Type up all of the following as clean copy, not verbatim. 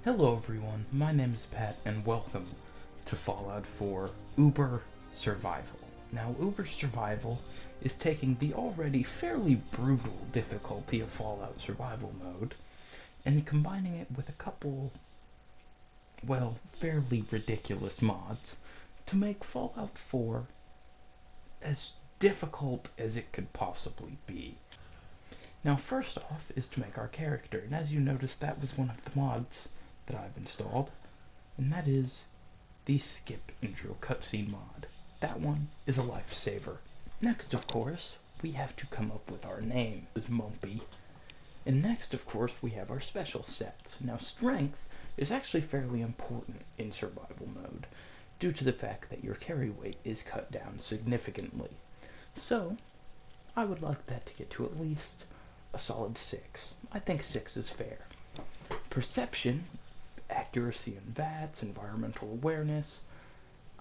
Hello everyone, my name is Pat and welcome to Fallout 4 Uber Survival. Now Uber Survival is taking the already fairly brutal difficulty of Fallout Survival mode and combining it with a couple, well, fairly ridiculous mods to make Fallout 4 as difficult as it could possibly be. Now first off is to make our character, and as you notice that was one of the mods that I've installed, and that is the skip intro cutscene mod. That one is a lifesaver. Next, of course, we have to come up with our name, is Mumpy. And next, of course, we have our special stats. Now, strength is actually fairly important in survival mode, due to the fact that your carry weight is cut down significantly. So, I would like that to get to at least a solid 6. I think 6 is fair. Perception, accuracy in VATS, environmental awareness,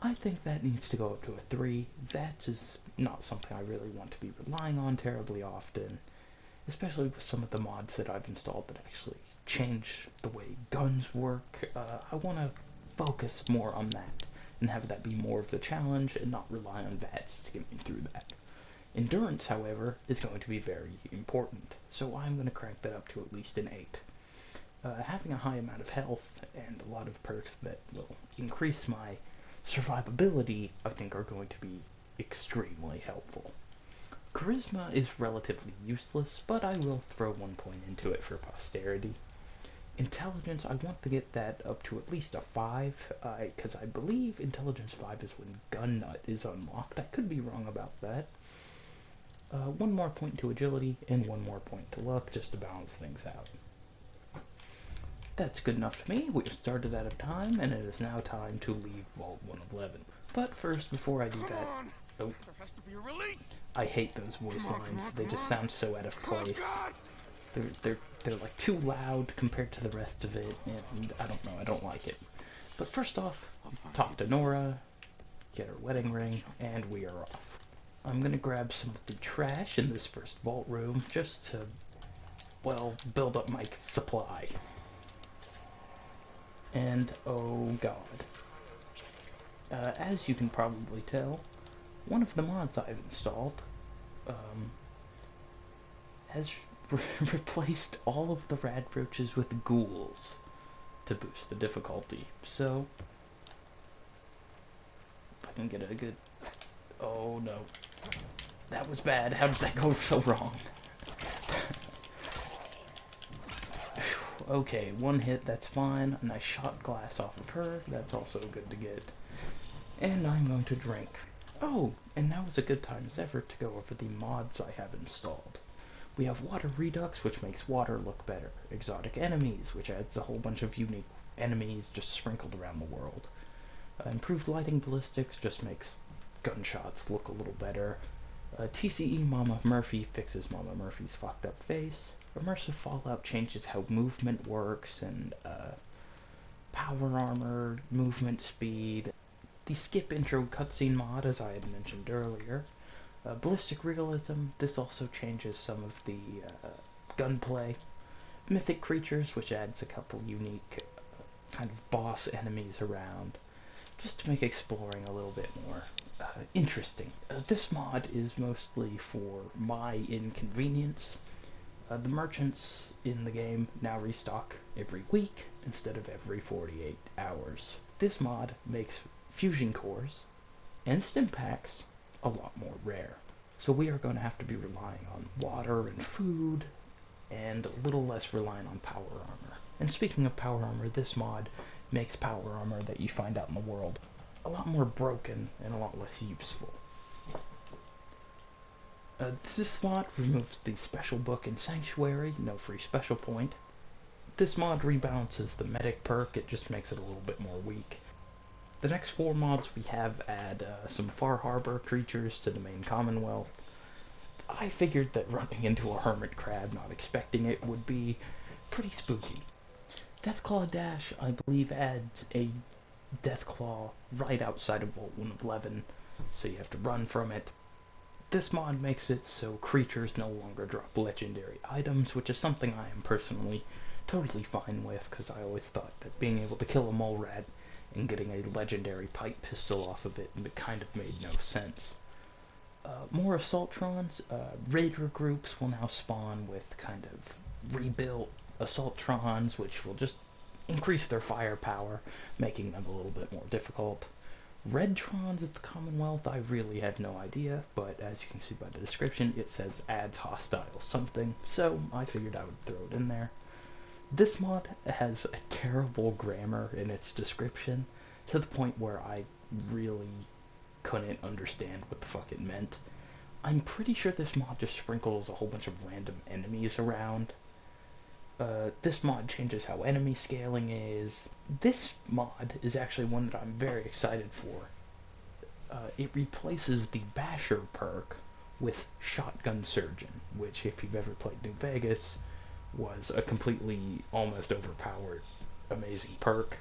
I think that needs to go up to a 3. VATS is not something I really want to be relying on terribly often, especially with some of the mods that I've installed that actually change the way guns work. I want to focus more on that and have that be more of the challenge and not rely on VATS to get me through that. Endurance, however, is going to be very important, so I'm going to crank that up to at least an 8. Having a high amount of health and a lot of perks that will increase my survivability, I think, are going to be extremely helpful. Charisma is relatively useless, but I will throw 1 point into it for posterity. Intelligence, I want to get that up to at least a 5, because I believe Intelligence 5 is when Gun Nut is unlocked. I could be wrong about that. 1 more point to agility, and 1 more point to luck, just to balance things out. That's good enough to me. We've started out of time, and it is now time to leave Vault 111. But first, before I do that... Oh. There has to be a release. I hate those voice lines. They just sound so out of place. They're like too loud compared to the rest of it, and I don't know, I don't like it. But first off, talk to Nora, get her wedding ring, and we are off. I'm gonna grab some of the trash in this first vault room just to, well, build up my supply. And oh god. As you can probably tell, one of the mods I've installed has replaced all of the rad roaches with ghouls to boost the difficulty. So, if I can get a good... Oh no. That was bad. How did that go so wrong? Okay, 1 hit, that's fine. A nice shot glass off of her, that's also good to get. And I'm going to drink. Oh, and now is a good time as ever to go over the mods I have installed. We have Water Redux, which makes water look better. Exotic Enemies, which adds a whole bunch of unique enemies just sprinkled around the world. Improved Lighting Ballistics just makes gunshots look a little better. TCE Mama Murphy fixes Mama Murphy's fucked up face. Immersive Fallout changes how movement works, and power armor, movement speed. The skip intro cutscene mod, as I had mentioned earlier. Ballistic Realism, this also changes some of the gunplay. Mythic Creatures, which adds a couple unique kind of boss enemies around, just to make exploring a little bit more interesting. This mod is mostly for my inconvenience. The merchants in the game now restock every week instead of every 48 hours. This mod makes fusion cores and stim packs a lot more rare. So we are going to have to be relying on water and food, and a little less relying on power armor. And speaking of power armor, this mod makes power armor that you find out in the world a lot more broken and a lot less useful. This mod removes the special book in Sanctuary, no free special point. This mod rebalances the medic perk, it just makes it a little bit more weak. The next 4 mods we have add some Far Harbor creatures to the main Commonwealth. I figured that running into a hermit crab, not expecting it, would be pretty spooky. Deathclaw Dash, I believe, adds a Deathclaw right outside of Vault 111, so you have to run from it. This mod makes it so creatures no longer drop legendary items, which is something I am personally totally fine with, because I always thought that being able to kill a mole rat and getting a legendary pipe pistol off of it kind of made no sense. More Assaultrons. Raider groups will now spawn with kind of rebuilt Assaultrons, which will just increase their firepower, making them a little bit more difficult. Redtrons of the Commonwealth, I really have no idea, but as you can see by the description, it says adds hostile something, so I figured I would throw it in there. This mod has a terrible grammar in its description, to the point where I really couldn't understand what the fuck it meant. I'm pretty sure this mod just sprinkles a whole bunch of random enemies around. This mod changes how enemy scaling is. This mod is actually one that I'm very excited for. It replaces the Basher perk with Shotgun Surgeon, which, if you've ever played New Vegas, was a completely, almost overpowered, amazing perk.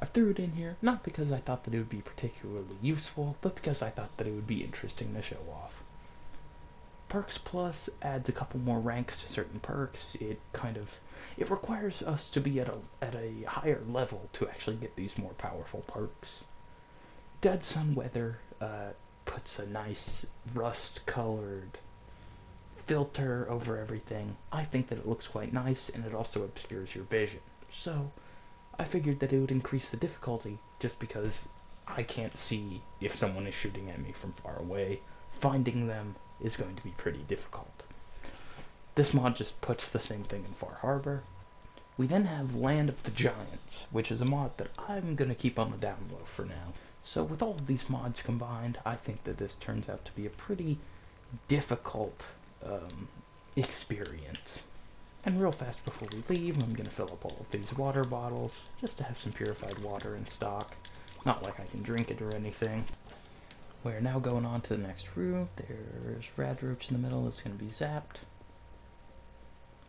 I threw it in here, not because I thought that it would be particularly useful, but because I thought that it would be interesting to show off. Perks Plus adds a couple more ranks to certain perks. It requires us to be at a higher level to actually get these more powerful perks. Dead Sun Weather puts a nice rust-colored filter over everything. I think that it looks quite nice, and it also obscures your vision. So I figured that it would increase the difficulty, just because I can't see if someone is shooting at me from far away. Finding them is going to be pretty difficult. This mod just puts the same thing in Far Harbor. We then have Land of the Giants, which is a mod that I'm going to keep on the down low for now. So with all of these mods combined, I think that this turns out to be a pretty difficult experience. And real fast before we leave, I'm going to fill up all of these water bottles, just to have some purified water in stock. Not like I can drink it or anything. We're now going on to the next room. There's Radroach in the middle that's going to be zapped.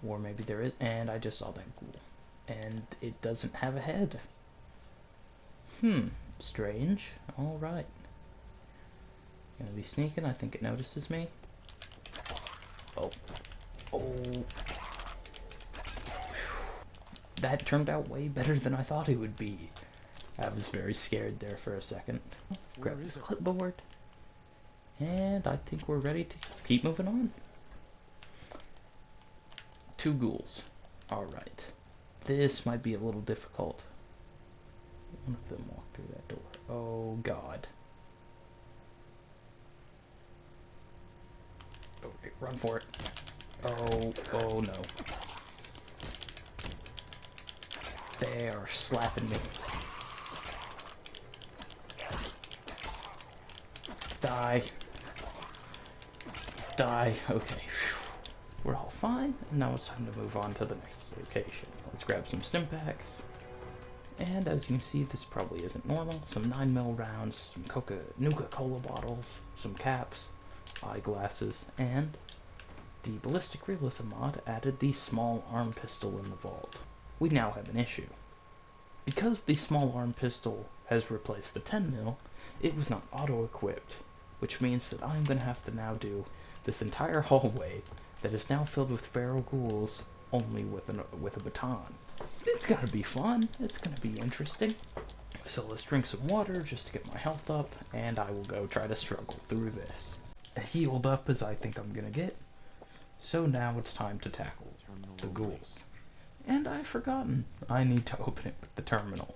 Or maybe there is, and I just saw that ghoul. And it doesn't have a head. Strange. Alright. Gonna be sneaking, I think it notices me. Oh. That turned out way better than I thought it would be. I was very scared there for a second. Grab this clipboard. And I think we're ready to keep moving on. 2 ghouls. Alright. This might be a little difficult. One of them walked through that door. Oh god. Okay, run for it. Oh no. They are slapping me. Die. Die. Okay. We're all fine. And now it's time to move on to the next location. Let's grab some stim packs. And as you can see, this probably isn't normal. Some 9mm rounds, some Nuka-Cola bottles, some caps, eyeglasses, and the Ballistic Realism mod added the small arm pistol in the vault. We now have an issue. Because the small arm pistol has replaced the 10mm, it was not auto-equipped, which means that I'm going to have to now do this entire hallway that is now filled with feral ghouls, only with a baton. It's gonna be fun, it's gonna be interesting. So let's drink some water just to get my health up, and I will go try to struggle through this. Healed up as I think I'm gonna get. So now it's time to tackle the ghouls. And I've forgotten, I need to open it with the terminal.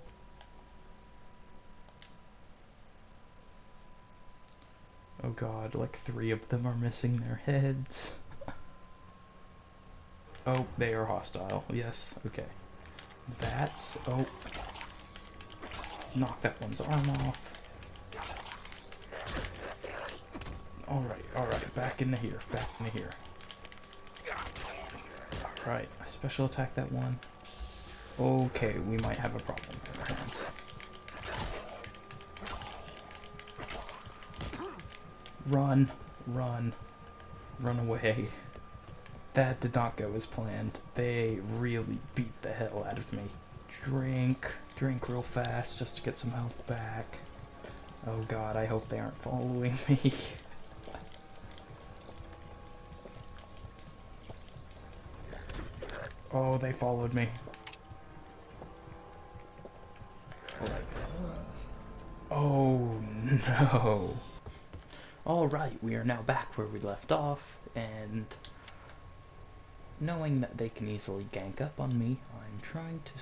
Oh god, like 3 of them are missing their heads. Oh, they are hostile. Yes, okay. That's... oh. Knock that one's arm off. Alright, back into here, Alright, I special attack that one. Okay, we might have a problem in our hands. Run away. That did not go as planned. They really beat the hell out of me. Drink real fast just to get some health back. Oh god, I hope they aren't following me. Oh, they followed me. Oh, no. Alright, we are now back where we left off, and knowing that they can easily gank up on me, I'm trying to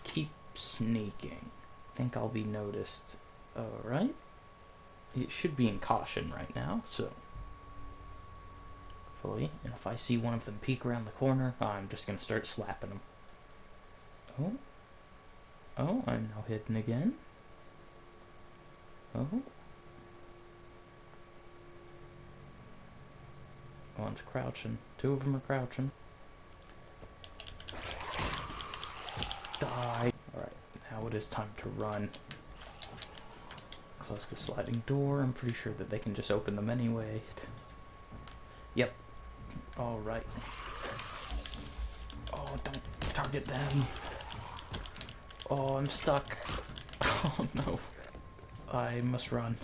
keep sneaking. Think I'll be noticed. Alright. It should be in caution right now, so hopefully. And if I see one of them peek around the corner, I'm just gonna start slapping them. Oh. Oh, I'm now hidden again. Oh. One's crouching. Two of them are crouching. Die. Alright, now it is time to run. Close the sliding door. I'm pretty sure that they can just open them anyway. Yep. Alright. Oh, don't target them. Oh, I'm stuck. Oh no. I must run.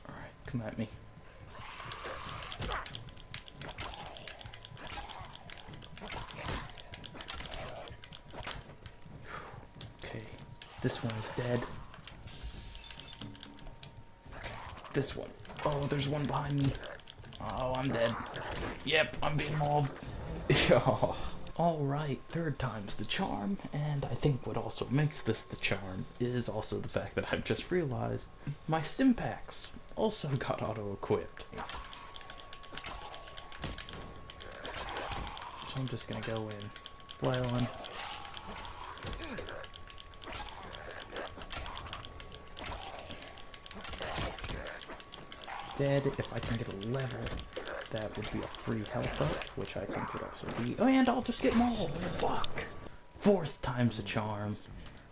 Alright, come at me. Okay, this one is dead. This one. Oh, there's one behind me. Oh, I'm dead. Yep, I'm being mauled. Oh. Alright, third time's the charm, and I think what also makes this the charm is also the fact that I've just realized my stim packs also got auto-equipped. So I'm just gonna go in, flailing. Dead. If I can get a level, that would be a free health up, which I think would also be... Oh, and I'll just get mauled! Fuck! Fourth time's a charm.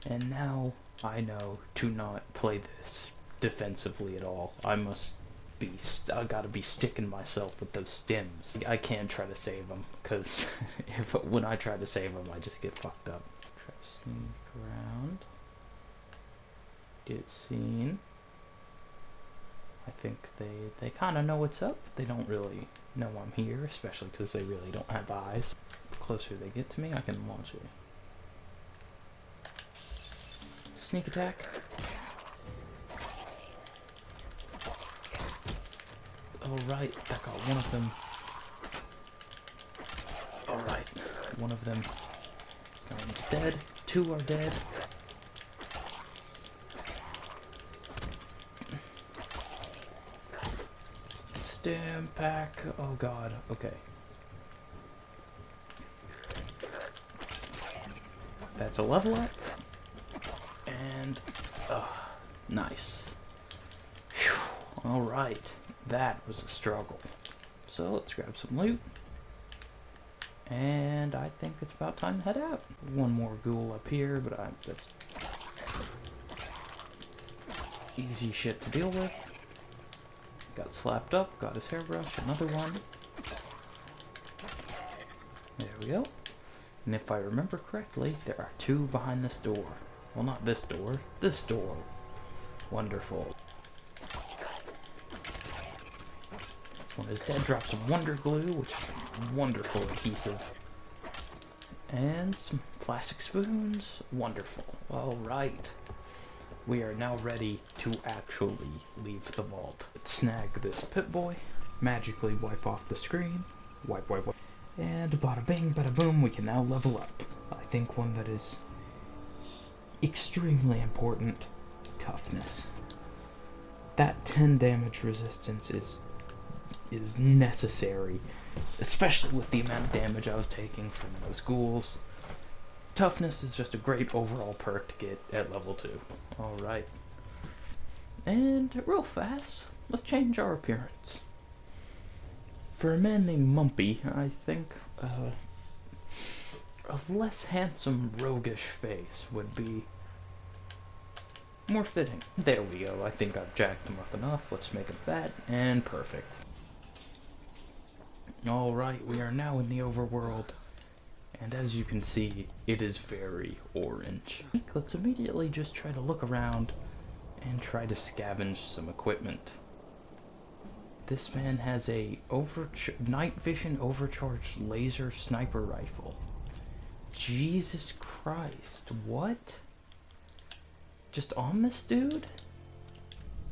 And now I know to not play this defensively at all. I gotta be sticking myself with those stims. I can't try to save them, because when I try to save them, I just get fucked up. Try to sneak around. Get seen. I think they kind of know what's up. They don't really know I'm here, especially because they really don't have eyes. The closer they get to me, I can launch it. Sneak attack. Alright, that got one of them. Alright, one of them. One's dead. Two are dead. Stim pack. Oh god. Okay. That's a level up. And nice. Alright. That was a struggle. So let's grab some loot. And I think it's about time to head out. One more ghoul up here, but that's easy shit to deal with. Got slapped up, got his hairbrush, another one. There we go. And if I remember correctly, there are two behind this door. Well, not this door, this door. Wonderful. This one is dead. Drop some Wonder Glue, which is a wonderful adhesive. And some plastic spoons. Wonderful. Alright. We are now ready to actually leave the vault. Let's snag this Pip-Boy, magically wipe off the screen, wipe, and bada bing, bada boom, we can now level up. I think one that is extremely important, toughness. That 10 damage resistance is necessary, especially with the amount of damage I was taking from those ghouls. Toughness is just a great overall perk to get at level 2. Alright. And real fast, let's change our appearance. For a man named Mumpy, I think a less handsome, roguish face would be more fitting. There we go. I think I've jacked him up enough. Let's make him fat and perfect. Alright, we are now in the overworld. And as you can see, it is very orange. Let's immediately just try to look around and try to scavenge some equipment. This man has a night vision overcharged laser sniper rifle. Jesus Christ, what? Just on this dude?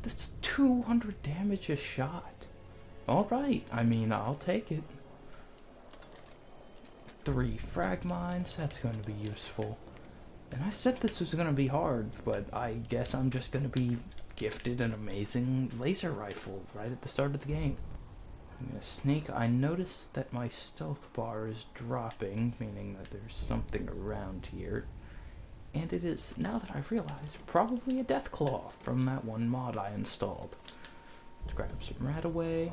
This is 200 damage a shot. Alright, I mean, I'll take it. 3 frag mines, that's going to be useful. And I said this was going to be hard, but I guess I'm just going to be gifted an amazing laser rifle right at the start of the game. I'm going to sneak. I noticed that my stealth bar is dropping, meaning that there's something around here. And it is, now that I realize, probably a death claw from that one mod I installed. Let's grab some rat away.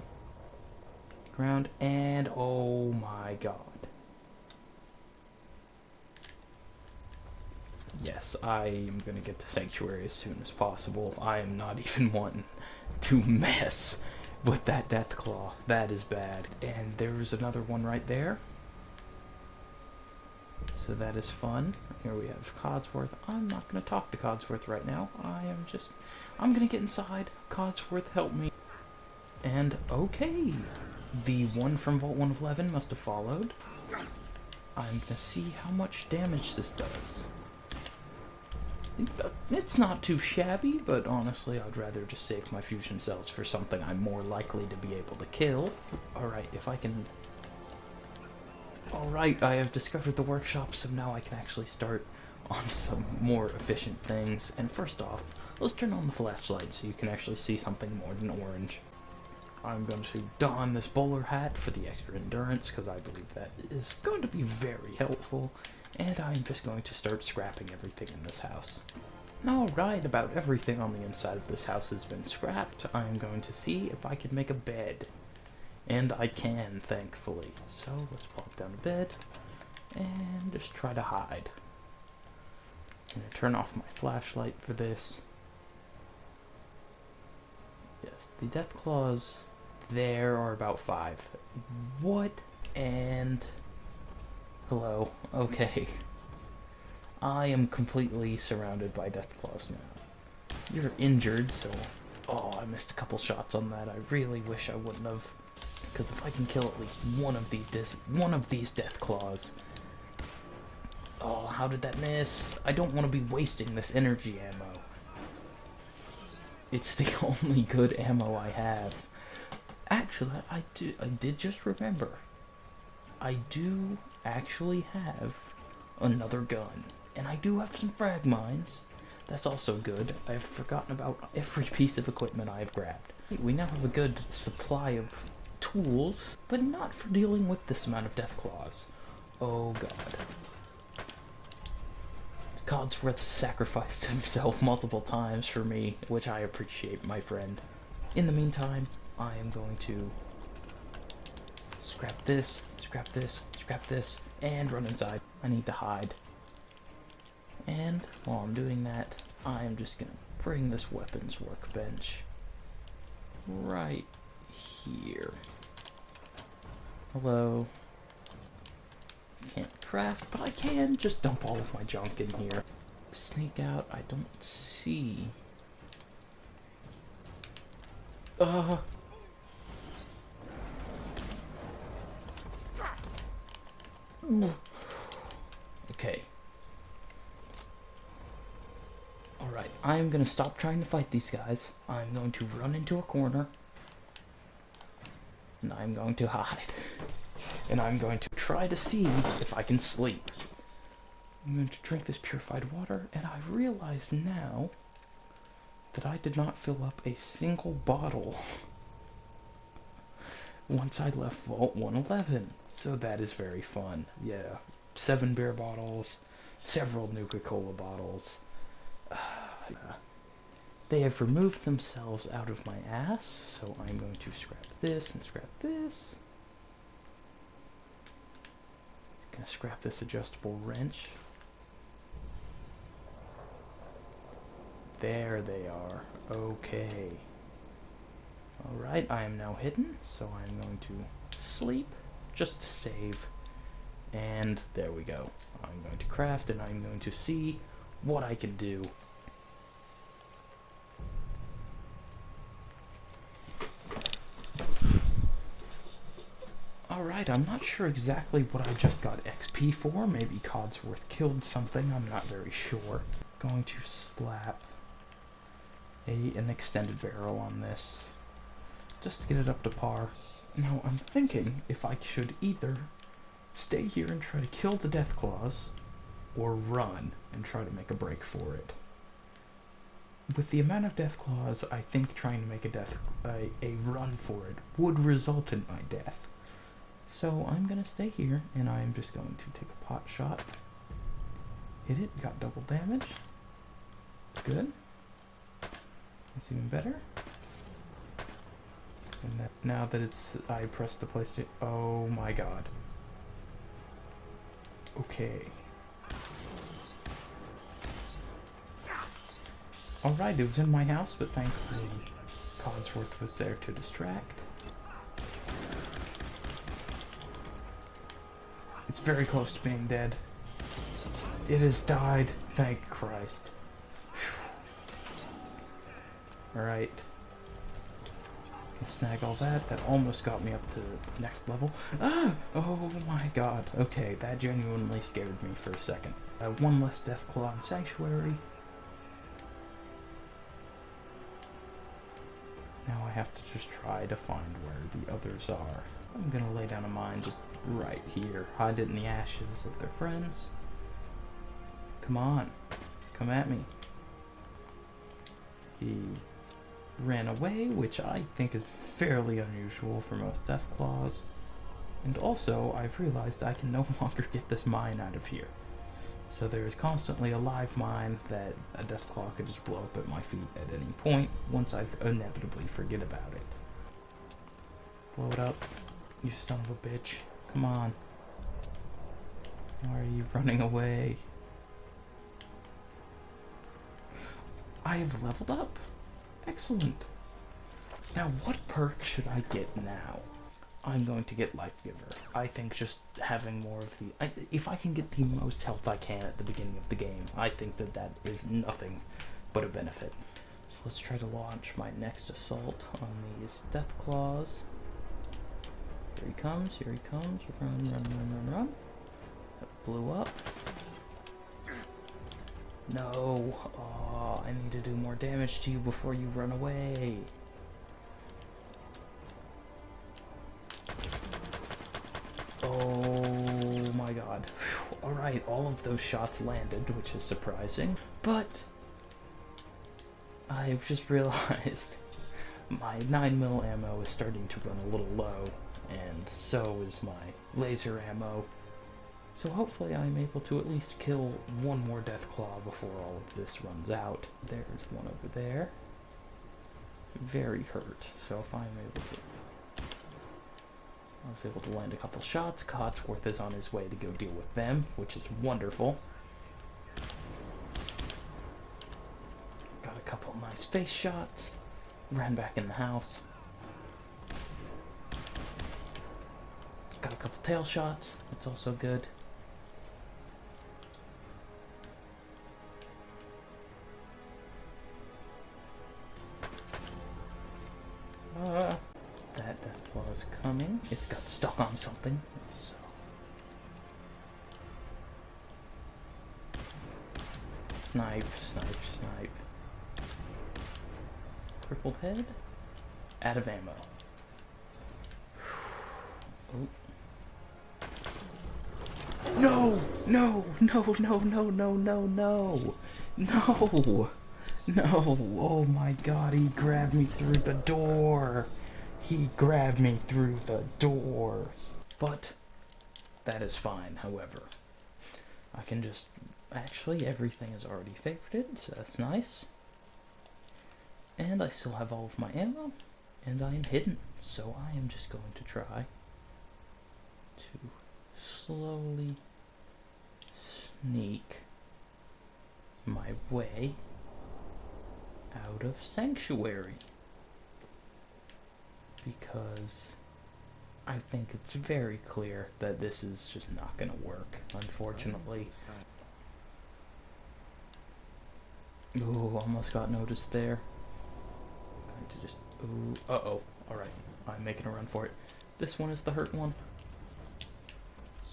Ground, and oh my god. Yes, I am gonna get to Sanctuary as soon as possible. I am not even wanting to mess with that death claw. That is bad. And there's another one right there. So that is fun. Here we have Codsworth. I'm not going to talk to Codsworth right now. I'm going to get inside. Codsworth, help me. And, okay. The one from Vault 111 must have followed. I'm going to see how much damage this does. It's not too shabby, but honestly, I'd rather just save my fusion cells for something I'm more likely to be able to kill. Alright, if I can... Alright, I have discovered the workshop, so now I can actually start on some more efficient things. And first off, let's turn on the flashlight so you can actually see something more than orange. I'm going to don this bowler hat for the extra endurance, because I believe that is going to be very helpful. And I'm just going to start scrapping everything in this house. Alright, about everything on the inside of this house has been scrapped. I'm going to see if I can make a bed. And I can, thankfully. So let's plop down a bed and just try to hide. I'm going to turn off my flashlight for this. Yes, the death claws there are about 5. What? And... hello. Okay. I am completely surrounded by death claws now. You're injured, so... oh, I missed a couple shots on that. I really wish I wouldn't have. Because if I can kill at least one of these death claws... oh, how did that miss? I don't want to be wasting this energy ammo. It's the only good ammo I have. Actually, I did just remember. I do actually have another gun. And I do have some frag mines. That's also good. I've forgotten about every piece of equipment I've grabbed. We now have a good supply of tools, but not for dealing with this amount of death claws. Oh god. Codsworth sacrificed himself multiple times for me, which I appreciate, my friend. In the meantime, I am going to scrap this, scrap this, scrap this, and run inside. I need to hide. And while I'm doing that, I am just going to bring this weapons workbench right here. Hello. Can't craft, but I can just dump all of my junk in here. Sneak out, I don't see. Okay. Alright, I'm gonna stop trying to fight these guys. I'm going to run into a corner. And I'm going to hide. And I'm going to try to see if I can sleep. I'm going to drink this purified water, and I realize now that I did not fill up a single bottle once I left Vault 111. So that is very fun. Yeah, 7 beer bottles, several Nuka-Cola bottles. They have removed themselves out of my ass, so I'm going to scrap this and scrap this. Gonna scrap this adjustable wrench. There they are. Okay. Alright, I am now hidden, so I'm going to sleep just to save. And there we go. I'm going to craft and I'm going to see what I can do. Alright, I'm not sure exactly what I just got XP for. Maybe Codsworth killed something, I'm not very sure. Going to slap an extended barrel on this, just to get it up to par. Now, I'm thinking if I should either stay here and try to kill the Deathclaws, or run and try to make a break for it. With the amount of Deathclaws, I think trying to make a run for it would result in my death. So I'm gonna stay here, and I'm just going to take a pot shot. Hit it, got double damage. It's good. It's even better. And now that I pressed the PlayStation. Oh my god. Okay. Alright, it was in my house, but thankfully Codsworth was there to distract. It's very close to being dead. It has died, thank Christ. Alright. Snag all that. That almost got me up to the next level. Ah! Oh my god. Okay, that genuinely scared me for a second. One less Deathclaw in Sanctuary. Now I have to just try to find where the others are. I'm gonna lay down a mine just right here. Hide it in the ashes of their friends. Come on. Come at me. He ran away, which I think is fairly unusual for most Deathclaws. And also, I've realized I can no longer get this mine out of here. So there is constantly a live mine that a Deathclaw could just blow up at my feet at any point, once I inevitably forget about it. Blow it up, you son of a bitch. Come on. Why are you running away? I have leveled up. Excellent. Now, what perk should I get now? I'm going to get Life Giver. I think just having more of the... if I can get the most health I can at the beginning of the game, I think that that is nothing but a benefit. So let's try to launch my next assault on these Deathclaws. Here he comes, here he comes. Run, run, run, run, run. That blew up. No. Oh, I need to do more damage to you before you run away. Oh my god. Alright, all of those shots landed, which is surprising. But I've just realized my 9mm ammo is starting to run a little low, and so is my laser ammo. So hopefully I'm able to at least kill one more Deathclaw before all of this runs out. There's one over there. Very hurt, so if I'm able to... I was able to land a couple shots. Codsworth is on his way to go deal with them, which is wonderful. Got a couple nice face shots. Ran back in the house. Got a couple tail shots. That's also good. That Deathclaw is coming. It's got stuck on something, so... Snipe, snipe, snipe. Crippled head. Out of ammo. Oh. No! No! No! No! No! No! No! No! No! No! Oh my god, he grabbed me through the door! He grabbed me through the door! But that is fine, however. I can just... Actually, everything is already favorited, so that's nice. And I still have all of my ammo, and I am hidden, so I am just going to try to slowly sneak my way out of Sanctuary. Because I think it's very clear that this is just not going to work, unfortunately. Ooh, almost got noticed there. Going to just... Ooh, uh-oh. Alright, I'm making a run for it. This one is the hurt one.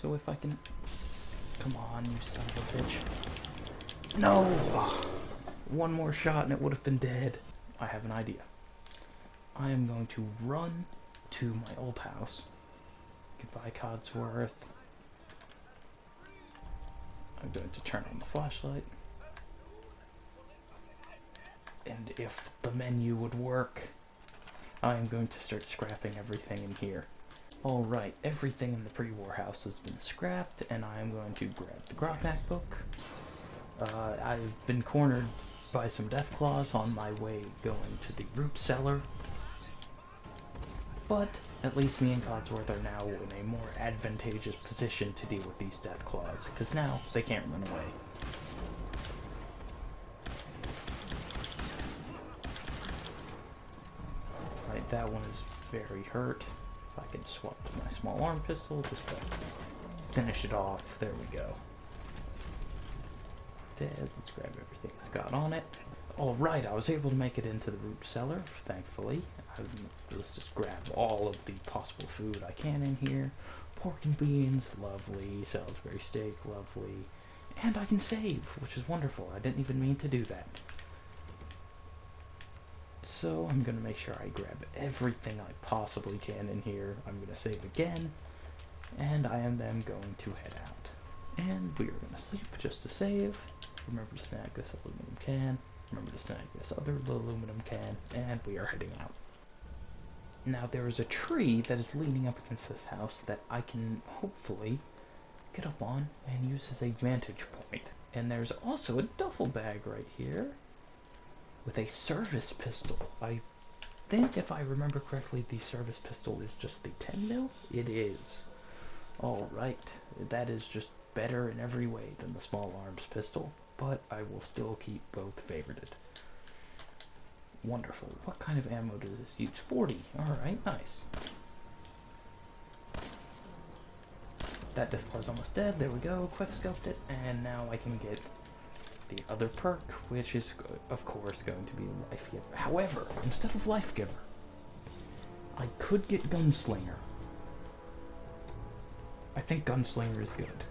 So if I can... Come on, you son of a bitch. No! One more shot and it would have been dead. I have an idea. I am going to run to my old house. Goodbye, Codsworth. I'm going to turn on the flashlight. And if the menu would work, I am going to start scrapping everything in here. Alright, everything in the pre-war house has been scrapped, and I am going to grab the Grognak book. I've been cornered by some Deathclaws on my way going to the root cellar. But at least me and Codsworth are now in a more advantageous position to deal with these Deathclaws, because now they can't run away. Right, that one is very hurt. If I can swap to my small arm pistol, just to finish it off. There we go. Dead. Let's grab everything it's got on it. Alright, I was able to make it into the root cellar, thankfully. Let's just grab all of the possible food I can in here. Pork and beans, lovely. Salisbury steak, lovely. And I can save, which is wonderful. I didn't even mean to do that. So I'm going to make sure I grab everything I possibly can in here. I'm going to save again. And I am then going to head out. And we are going to sleep just to save. Remember to snag this aluminum can. Remember to snag this other aluminum can. And we are heading out. Now there is a tree that is leaning up against this house that I can hopefully get up on and use as a vantage point. And there's also a duffel bag right here with a service pistol. I think if I remember correctly, the service pistol is just the 10 mil? It is. Alright, that is just better in every way than the small arms pistol, but I will still keep both favorited. Wonderful. What kind of ammo does this use? 40. Alright, nice. That Deathclaw's almost dead. There we go. Quick scoped it. And now I can get the other perk, which is, of course, going to be Life Giver. However, instead of Life Giver, I could get Gunslinger. I think Gunslinger is good.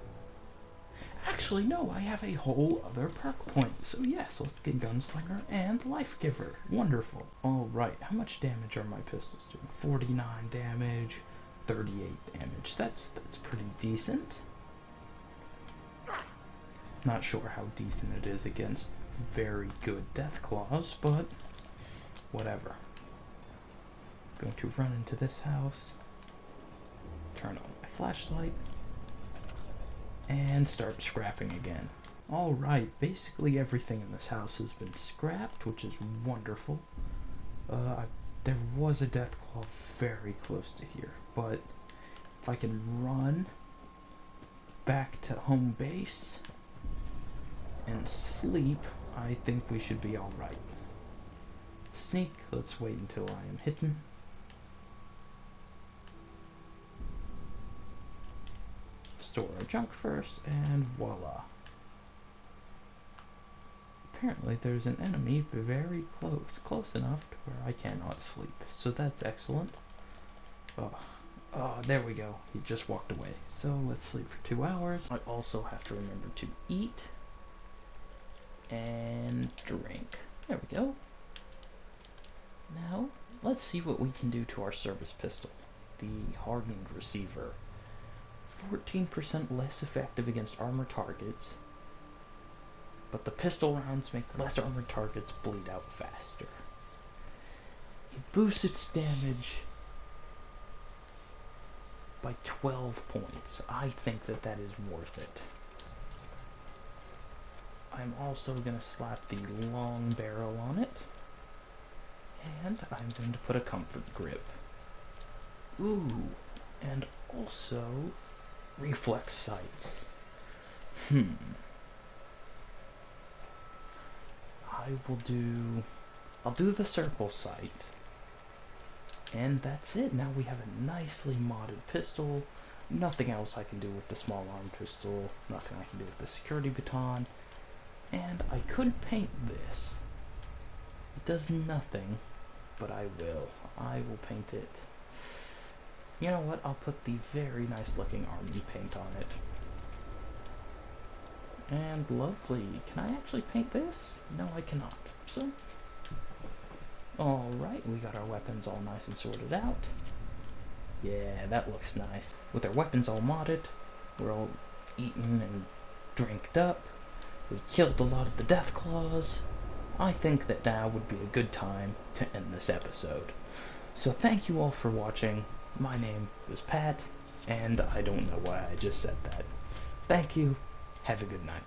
Actually, no, I have a whole other perk point. So yes, let's get Gunslinger and Life Giver. Wonderful. Alright, how much damage are my pistols doing? 49 damage, 38 damage. That's pretty decent. Not sure how decent it is against very good Deathclaws, but whatever. Going to run into this house, turn on my flashlight, and start scrapping again. Alright, basically everything in this house has been scrapped, which is wonderful. There was a Deathclaw very close to here, but if I can run back to home base and sleep, I think we should be alright. Sneak, let's wait until I am hidden. Store our junk first, and voila. Apparently there's an enemy very close enough to where I cannot sleep, so that's excellent. Oh, there we go. He just walked away. So let's sleep for 2 hours. I also have to remember to eat and drink. There we go. Now, let's see what we can do to our service pistol, the hardened receiver. 14% less effective against armored targets, but the pistol rounds make less armored targets bleed out faster. It boosts its damage by 12 points. I think that is worth it. I'm also going to slap the long barrel on it, and I'm going to put a comfort grip. Ooh, and also reflex sights. I'll do the circle sight, and that's it. Now we have a nicely modded pistol. Nothing else I can do with the small arm pistol, nothing I can do with the security baton, and I could paint this. It does nothing, but I will paint it You know what? I'll put the very nice looking army paint on it. And lovely. Can I actually paint this? No, I cannot. So, alright, we got our weapons all nice and sorted out. Yeah, that looks nice. With our weapons all modded, we're all eaten and drinked up. We killed a lot of the death claws. I think that now would be a good time to end this episode. So thank you all for watching. My name was Pat, and I don't know why I just said that. Thank you. Have a good night.